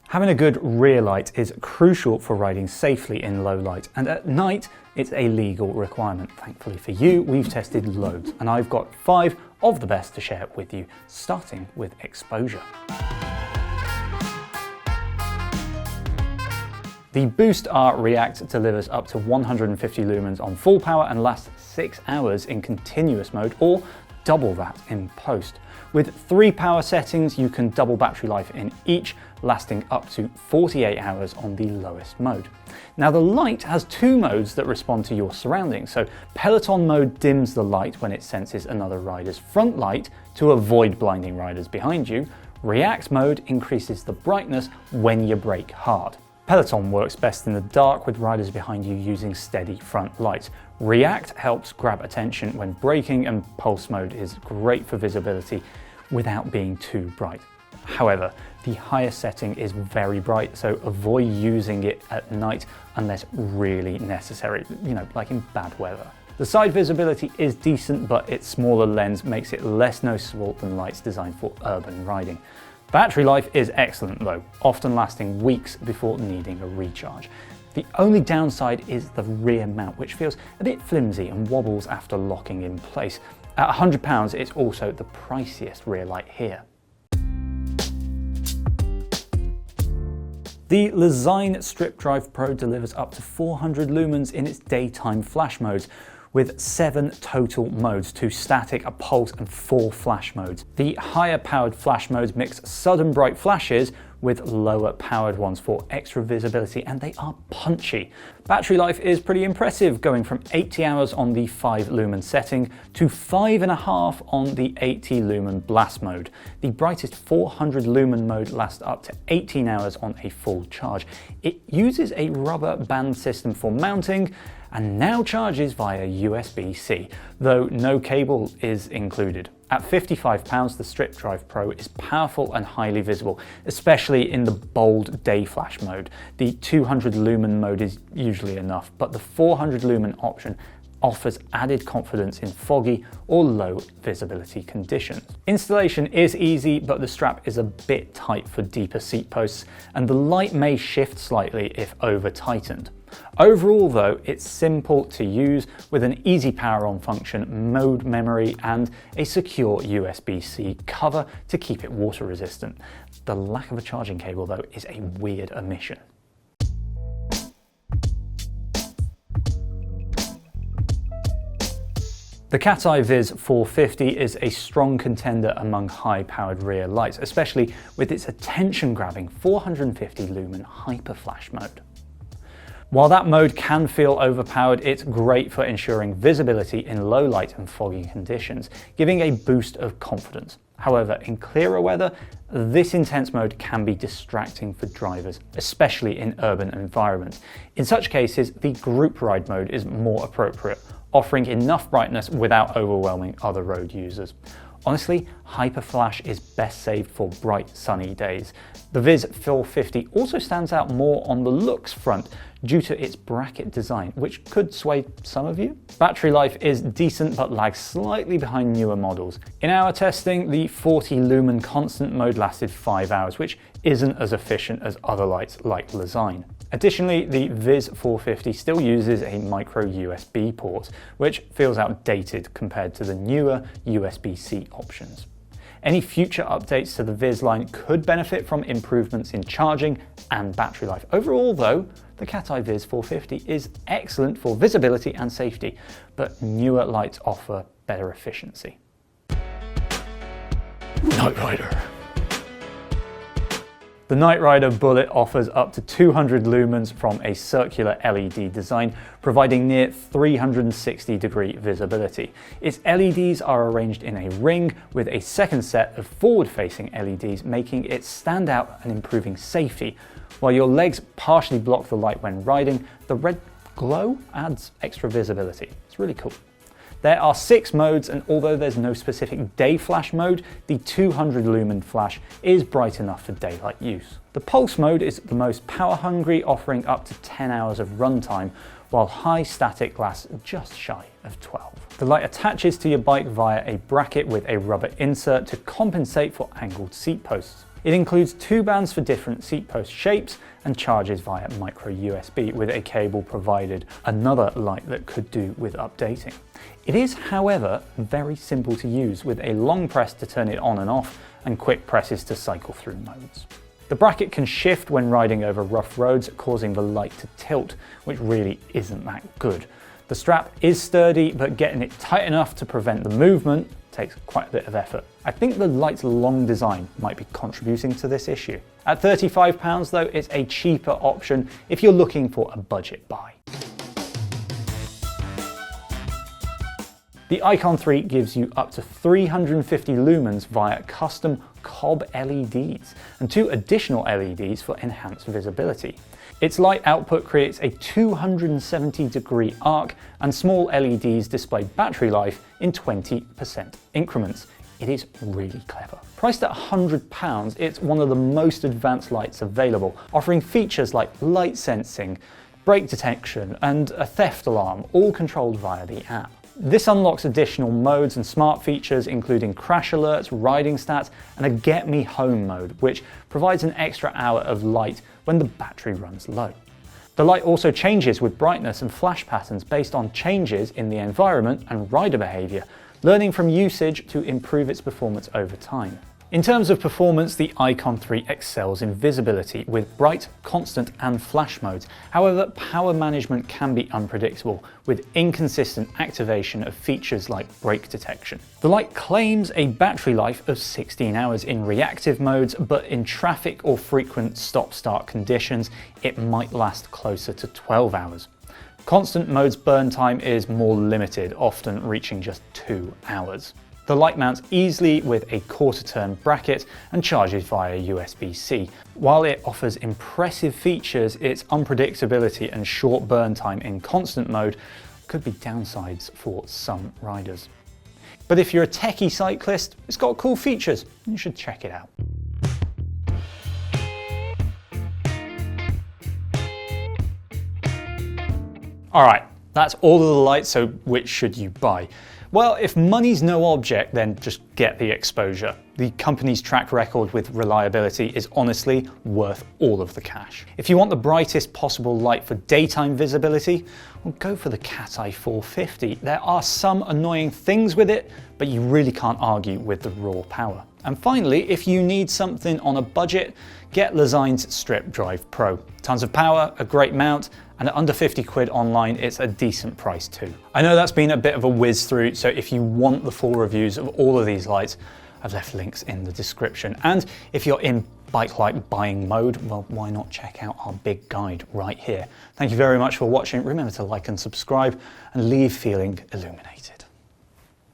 Having a good rear light is crucial for riding safely in low light, and at night it's a legal requirement. Thankfully for you, we've tested loads, and I've got 5 of the best to share with you, starting with exposure. The Boost R Reakt delivers up to 150 lumens on full power and lasts 6 hours in continuous mode, or double that in post. With 3 power settings, you can double battery life in each, lasting up to 48 hours on the lowest mode. Now the light has 2 modes that respond to your surroundings. So Peloton mode dims the light when it senses another rider's front light to avoid blinding riders behind you. Reakt mode increases the brightness when you brake hard. Peloton works best in the dark with riders behind you using steady front lights. Reakt helps grab attention when braking, and pulse mode is great for visibility without being too bright. However, the highest setting is very bright, so avoid using it at night unless really necessary, like in bad weather. The side visibility is decent, but its smaller lens makes it less noticeable than lights designed for urban riding. Battery life is excellent though, often lasting weeks before needing a recharge. The only downside is the rear mount, which feels a bit flimsy and wobbles after locking in place. At £100, it's also the priciest rear light here. The Lezyne Strip Drive Pro delivers up to 400 lumens in its daytime flash modes, with 7 total modes, 2 static, a pulse and 4 flash modes. The higher powered flash modes mix sudden bright flashes with lower powered ones for extra visibility, and they are punchy. Battery life is pretty impressive, going from 80 hours on the 5 lumen setting to 5.5 on the 80 lumen blast mode. The brightest 400 lumen mode lasts up to 18 hours on a full charge. It uses a rubber band system for mounting and now charges via USB-C, though no cable is included. At £55, the Strip Drive Pro is powerful and highly visible, especially in the bold day flash mode. The 200 lumen mode is usually enough, but the 400 lumen option offers added confidence in foggy or low visibility conditions. Installation is easy, but the strap is a bit tight for deeper seat posts, and the light may shift slightly if over tightened. Overall though, it's simple to use with an easy power on function, mode memory and a secure USB-C cover to keep it water resistant. The lack of a charging cable though is a weird omission. The Cateye Viz450 is a strong contender among high-powered rear lights, especially with its attention-grabbing 450 lumen hyper flash mode. While that mode can feel overpowered, it's great for ensuring visibility in low light and foggy conditions, giving a boost of confidence. However, in clearer weather, this intense mode can be distracting for drivers, especially in urban environments. In such cases, the group ride mode is more appropriate, offering enough brightness without overwhelming other road users. Honestly, hyper flash is best saved for bright sunny days. The Viz450 also stands out more on the looks front due to its bracket design, which could sway some of you. Battery life is decent but lags slightly behind newer models. In our testing, the 40 lumen constant mode lasted 5 hours, which isn't as efficient as other lights like Lezyne. Additionally, the Viz450 still uses a micro USB port, which feels outdated compared to the newer USB-C options. Any future updates to the Viz line could benefit from improvements in charging and battery life. Overall though, the Cateye Viz450 is excellent for visibility and safety, but newer lights offer better efficiency. NiteRider. The NiteRider Bullet offers up to 200 lumens from a circular LED design, providing near 360-degree visibility. Its LEDs are arranged in a ring with a second set of forward-facing LEDs, making it stand out and improving safety. While your legs partially block the light when riding, the red glow adds extra visibility. It's really cool. There are 6 modes, and although there's no specific day flash mode, the 200 lumen flash is bright enough for daylight use. The pulse mode is the most power hungry, offering up to 10 hours of runtime, while high static lasts just shy of 12. The light attaches to your bike via a bracket with a rubber insert to compensate for angled seat posts. It includes 2 bands for different seat post shapes and charges via micro USB with a cable provided, another light that could do with updating. It is, however, very simple to use with a long press to turn it on and off and quick presses to cycle through modes. The bracket can shift when riding over rough roads, causing the light to tilt, which really isn't that good. The strap is sturdy, but getting it tight enough to prevent the movement takes quite a bit of effort. I think the light's long design might be contributing to this issue. At £35 though, it's a cheaper option if you're looking for a budget buy. The Icon 3 gives you up to 350 lumens via custom cob LEDs and 2 additional LEDs for enhanced visibility. Its light output creates a 270-degree arc, and small LEDs display battery life in 20% increments. It is really clever. Priced at £100, it's one of the most advanced lights available, offering features like light sensing, brake detection, and a theft alarm, all controlled via the app. This unlocks additional modes and smart features, including crash alerts, riding stats, and a Get Me Home mode, which provides an extra hour of light when the battery runs low. The light also changes with brightness and flash patterns based on changes in the environment and rider behavior, learning from usage to improve its performance over time. In terms of performance, the Icon 3 excels in visibility with bright, constant and flash modes. However, power management can be unpredictable with inconsistent activation of features like brake detection. The light claims a battery life of 16 hours in reactive modes, but in traffic or frequent stop-start conditions, it might last closer to 12 hours. Constant mode's burn time is more limited, often reaching just 2 hours. The light mounts easily with a quarter-turn bracket and charges via USB-C. While it offers impressive features, its unpredictability and short burn time in constant mode could be downsides for some riders. But if you're a techie cyclist, it's got cool features. You should check it out. All right, that's all of the lights, so which should you buy? Well, if money's no object, then just get the exposure. The company's track record with reliability is honestly worth all of the cash. If you want the brightest possible light for daytime visibility, well, go for the Cateye 450. There are some annoying things with it, but you really can't argue with the raw power. And finally, if you need something on a budget, get Lezyne's Strip Drive Pro. Tons of power, a great mount, and at under 50 quid online, it's a decent price too. I know that's been a bit of a whiz through, so if you want the full reviews of all of these lights, I've left links in the description. And if you're in bike light buying mode, well, why not check out our big guide right here. Thank you very much for watching. Remember to like and subscribe and leave feeling illuminated.